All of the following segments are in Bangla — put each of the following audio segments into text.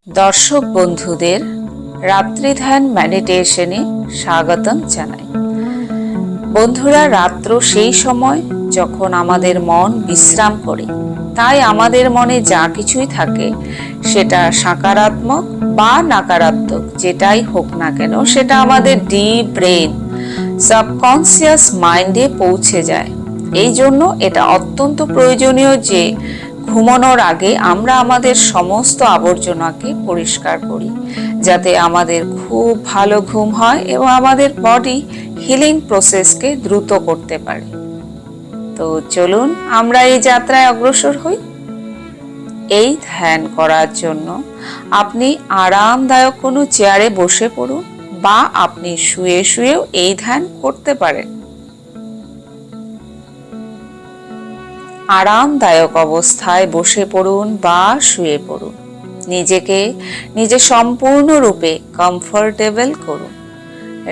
দর্শক বন্ধুদের রাত্রি ধ্যান মেডিটেশনে স্বাগতম জানাই। বন্ধুরা, রাত্র সেই সময় যখন আমাদের মন বিশ্রাম করে, তাই আমাদের মনে যা কিছুই থাকে সেটা সকারাত্মক বা নকারাত্মক যেটাই হোক না কেন, সেটা আমাদের ডিপ ব্রেন সাবকনসিয়াস মাইন্ডে পৌঁছে যায়। এই জন্য এটা অত্যন্ত প্রয়োজনীয় যে ঘুমানোর আগে আমরা আমাদের সমস্ত আবর্জনাকে পরিষ্কার করি, যাতে আমাদের খুব ভালো ঘুম হয় এবং আমাদের বডি হিলিং প্রসেসকে দ্রুত করতে পারে। তো চলুন আমরা এই যাত্রায় অগ্রসর হই। এই ধ্যান করার জন্য আপনি আরামদায়ক কোনো চেয়ারে বসে পড়ুন বা আপনি শুয়ে শুয়েও এই ধ্যান করতে পারেন। আরামদায়ক অবস্থায় বসে পড়ুন বা শুয়ে পড়ুন। নিজে সম্পূর্ণরূপে কমফোর্টেবল করুন,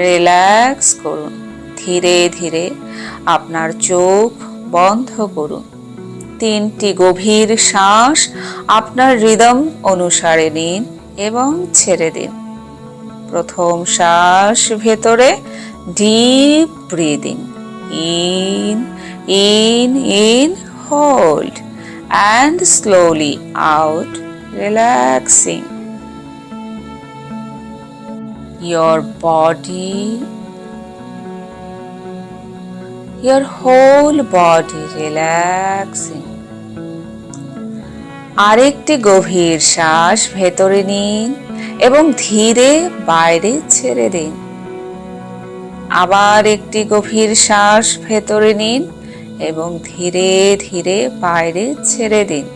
রিল্যাক্স করুন। ধীরে ধীরে আপনার চোখ বন্ধ করুন। 3টি গভীর শ্বাস আপনার রিদম অনুসারে নিন এবং ছেড়ে দিন। প্রথম শ্বাস ভেতরে, deep breathing in, in, hold and slowly out, relaxing. Your body, your whole body relaxing. আরেকটি গভীর শ্বাস ভেতরে নিন এবং ধীরে বাইরে ছেড়ে দিন। আবার একটি গভীর শ্বাস ভেতরে নিন এবং ধীরে ধীরে বাইরে ছেড়ে দিন।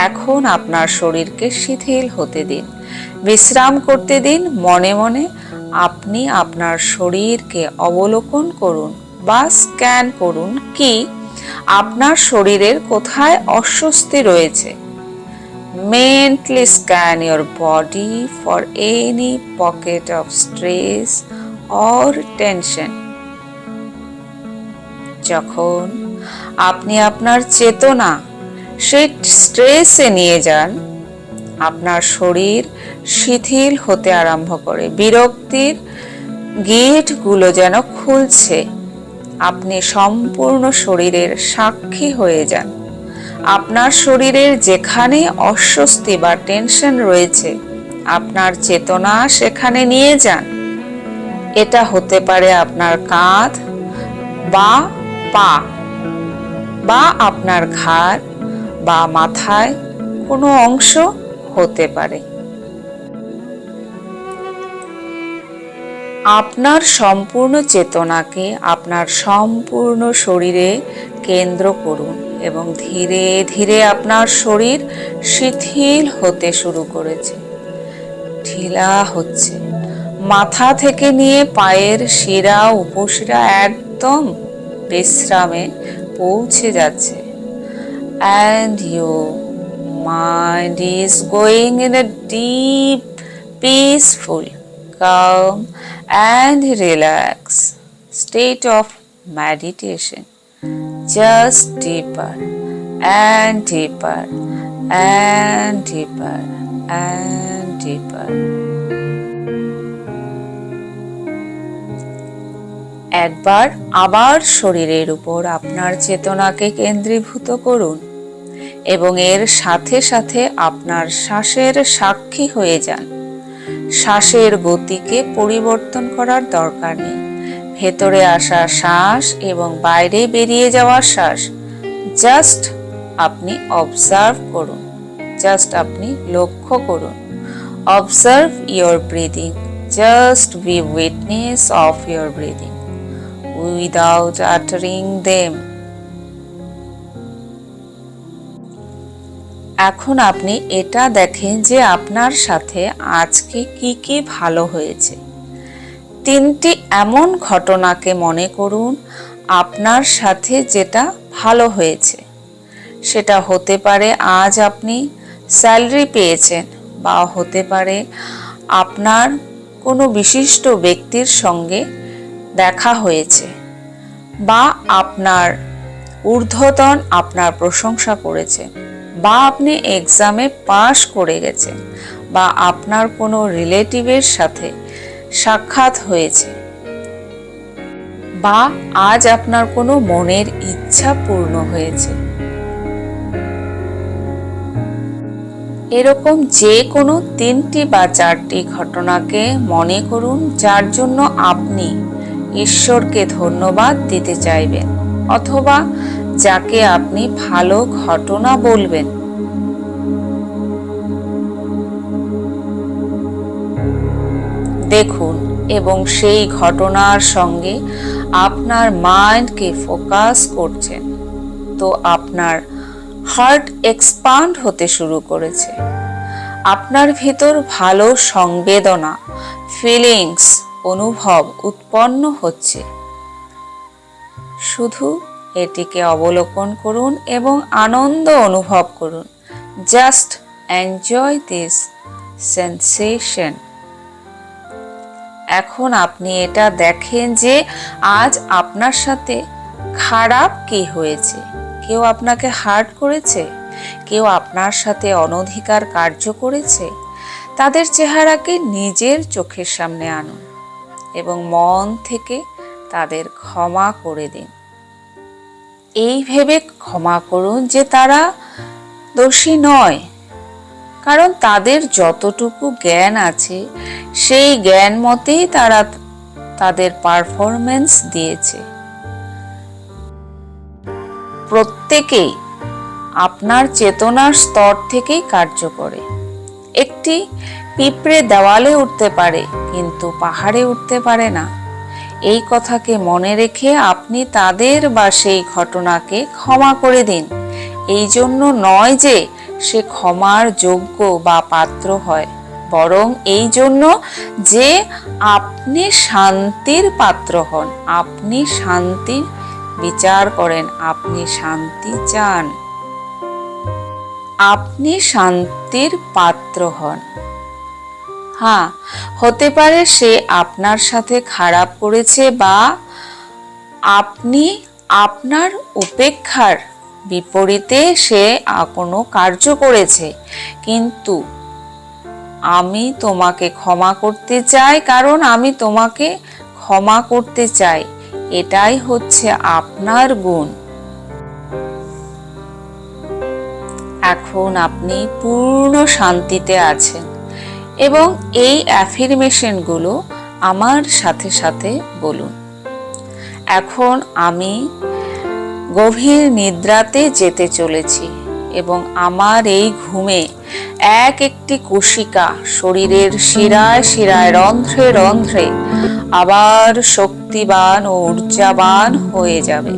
এখন আপনার শরীরকে শিথিল হতে দিন, বিশ্রাম করতে দিন। মনে মনে আপনি আপনার শরীরকে অবলোকন করুন বা স্ক্যান করুন কি আপনার শরীরের কোথায় অস্বস্তি রয়েছে। Mentally scan your body for any pocket of stress or tension. যখন আপনি আপনার চেতনা সেই স্ট্রেসে নিয়ে যান, আপনার শরীর শিথিল হতে আরম্ভ করে, বিরক্তির গেটগুলো যেন খুলছে। আপনি সম্পূর্ণ শরীরের সাক্ষী হয়ে যান। আপনার শরীরের যেখানে অস্বস্তি বা টেনশন রয়েছে, আপনার চেতনা সেখানে নিয়ে যান। এটা হতে পারে আপনার কাঁধ বা পা বা আপনার ঘাড় বা মাথায় কোনো অংশ হতে পারে। আপনার সম্পূর্ণ চেতনাকে আপনার সম্পূর্ণ শরীরে কেন্দ্র করুন এবং ধীরে ধীরে আপনার শরীর শিথিল হতে শুরু করেছে, ঢিলা হচ্ছে। মাথা থেকে নিয়ে পায়ের শিরা উপশিরা একদম বিশ্রামে পৌঁছে যাচ্ছে। And your mind is going in a deep, peaceful, calm and relaxed state of meditation. Just deeper and deeper and deeper and deeper. একবার আবার শরীরের উপর আপনার চেতনাকে কেন্দ্রীভূত করুন এবং এর সাথে সাথে আপনার শ্বাসের সাক্ষী হয়ে যান। শ্বাসের গতিকে পরিবর্তন করার দরকার নেই। ভেতরে আসা শ্বাস এবং বাইরে বেরিয়ে যাওয়া শ্বাস জাস্ট আপনি অবজার্ভ করুন, জাস্ট আপনি লক্ষ্য করুন। Observe your breathing, just be witness of your breathing without uttering them. এখন আপনি এটা দেখেন যে আপনার সাথে আজকে কি কি ভালো হয়েছে। 3টি এমন ঘটনাকে মনে করুন আপনার সাথে যেটা ভালো হয়েছে। সেটা হতে পারে আজ আপনি স্যালারি পেয়েছেন, বা হতে পারে আপনার কোনো বিশিষ্ট ব্যক্তির সঙ্গে দেখা হয়েছে, বা আপনার ঊর্ধ্বতন আপনার প্রশংসা করেছে, বা আপনি এক্সামে পাশ করে গেছেন, বা আপনার কোনো রিলেটিভের সাথে সাক্ষাৎ হয়েছে, বা আজ আপনার কোনো মনের ইচ্ছা পূর্ণ হয়েছে। এরকম যে কোনো 3টি বা 4টি ঘটনাকে মনে করুন যার জন্য আপনি ঈশ্বরকে ধন্যবাদ দিতে চাইবেন, অথবা যাকে আপনি ভালো ঘটনা বলবেন। দেখুন এবং সেই ঘটনার সঙ্গে আপনার মাইন্ডকে ফোকাস করছেন, তো আপনার হার্ট এক্সপান্ড হতে শুরু করেছে। আপনার ভিতর ভালো সংবেদনা, ফিলিংস, অনুভব উৎপন্ন হচ্ছে। শুধু এটিকে অবলোকন করুন এবং আনন্দ অনুভব করুন। Just enjoy this sensation. এখন আপনি এটা দেখেন যে আজ আপনার সাথে খারাপ কি হয়েছে। কেউ আপনাকে হার্ট করেছে, কেউ আপনার সাথে অনধিকার কার্য করেছে। তাদের চেহারাকে নিজের চোখের সামনে আনুন এবং মন থেকে তাদের ক্ষমা করে দিন। এই ভেবে ক্ষমা করুন যে তারা দোষী নয়, কারণ তাদের যতটুকু জ্ঞান আছে সেই জ্ঞান মতেই তারা তাদের পারফরম্যান্স দিয়েছে। প্রত্যেকেই আপনার চেতনার স্তর থেকেই কার্য করে। একটি পিঁপড়ে দেওয়ালে উঠতে পারে কিন্তু পাহাড়ে উঠতে পারে না। এই কথাকে মনে রেখে আপনি তাদের বা সেই ঘটনাকে ক্ষমা করে দিন। এই জন্য নয় যে সে ক্ষমার যোগ্য বা পাত্র হয়, বরং এই জন্য যে আপনি শান্তির পাত্র হন। আপনি শান্তির বিচার করেন, আপনি শান্তি চান, আপনি শান্তির পাত্র হন। হ্যাঁ, হতে পারে সে আপনার সাথে খারাপ করেছে বা আপনি আপনার উপেক্ষার বিপরীতে সে কোনো কার্য করেছে, কিন্তু আমি তোমাকে ক্ষমা করতে চাই কারণ আমি তোমাকে ক্ষমা করতে চাই। এটাই হচ্ছে আপনার গুণ। এখন আপনি পূর্ণ শান্তিতে আছেন এবং এই অ্যাফার্মেশনগুলো আমার সাথে সাথে বলুন। এখন আমি গভীর নিদ্রাতে যেতে চলেছি এবং আমার এই ঘুমে এক একটি কোশিকা শরীরের শিরায় শিরায়, রন্ধ্রে রন্ধ্রে আবার শক্তিবান ও ঊর্জাবান হয়ে যাবে।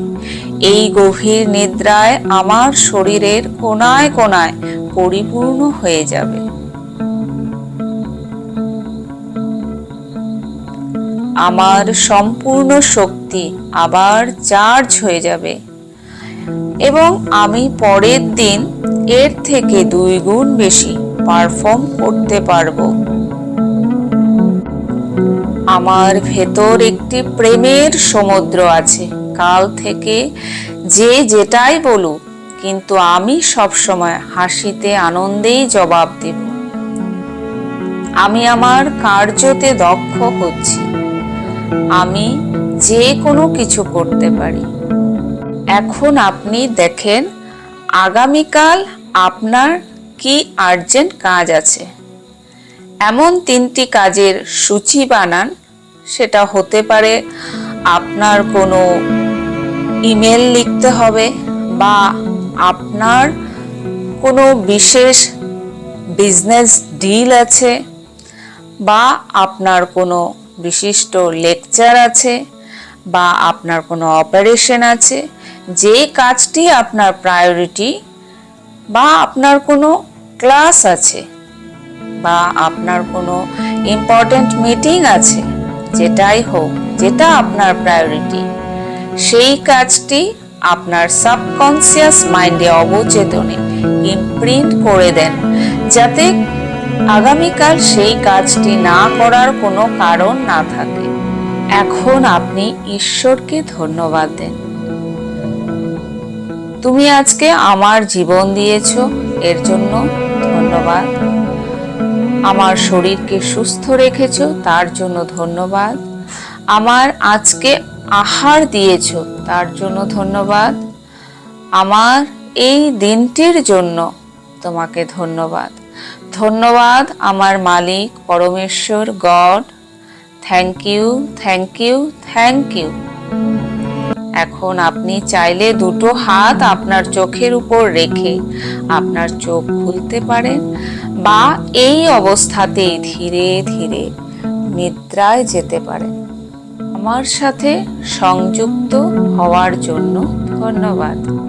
এই গভীর নিদ্রায় আমার শরীরের কোনায় কোনায় পরিপূর্ণ হয়ে যাবে। আমার সম্পূর্ণ শক্তি আবার চার্জ হয়ে যাবে এবং আমি পরের দিন এর থেকে 2 গুণ বেশি পারফর্ম করতে পারবো। আমার ভেতর একটি প্রেমের সমুদ্র আছে। কাল থেকে যে যেটাই বলুক, কিন্তু আমি সবসময় হাসিতে আনন্দেই জবাব দেব। আমি আমার কার্যতে দক্ষ হচ্ছি। আমি যে কোনো কিছু করতে পারি। এখন আপনি দেখেন আগামীকাল আপনার কি আর্জেন্ট কাজ আছে। এমন 3টি কাজের সূচি বানান। সেটা হতে পারে আপনার কোনো ইমেল লিখতে হবে, বা আপনার কোনো বিশেষ বিজনেস ডিল আছে, বা আপনার কোনো বিশিষ্ট লেকচার আছে, বা আপনার কোনো অপারেশন আছে। যে কাজটি আপনার প্রায়োরিটি, বা আপনার কোনো ক্লাস আছে, বা আপনার কোনো ইম্পর্টেন্ট মিটিং আছে, যেটাই হোক, যেটা আপনার প্রায়োরিটি, সেই কাজটি আপনার সাবকনসিয়াস মাইন্ডে, অবচেতনে ইমপ্রিন্ট করে দেন, যাতে আগামীকাল সেই কাজটি না করার কোনো কারণ না থাকে। এখন আপনি ঈশ্বরকে ধন্যবাদ দেন। তুমি আজকে আমার জীবন দিয়েছো, এর জন্য ধন্যবাদ। আমার শরীরকে সুস্থ রেখেছো তার জন্য ধন্যবাদ। আমার আজকে আহার দিয়েছো তার জন্য ধন্যবাদ। আমার এই দিনটির জন্য তোমাকে ধন্যবাদ। ধন্যবাদ আমার মালিক পরমেশ্বর God. Thank you, thank you, thank you. এখন আপনি চাইলে দুটো হাত আপনার চোখের উপর রেখে আপনার চোখ খুলতে পারেন বা এই অবস্থাতেই ধীরে ধীরে নিদ্রায় যেতে পারেন। আমার সাথে সংযুক্ত হওয়ার জন্য ধন্যবাদ।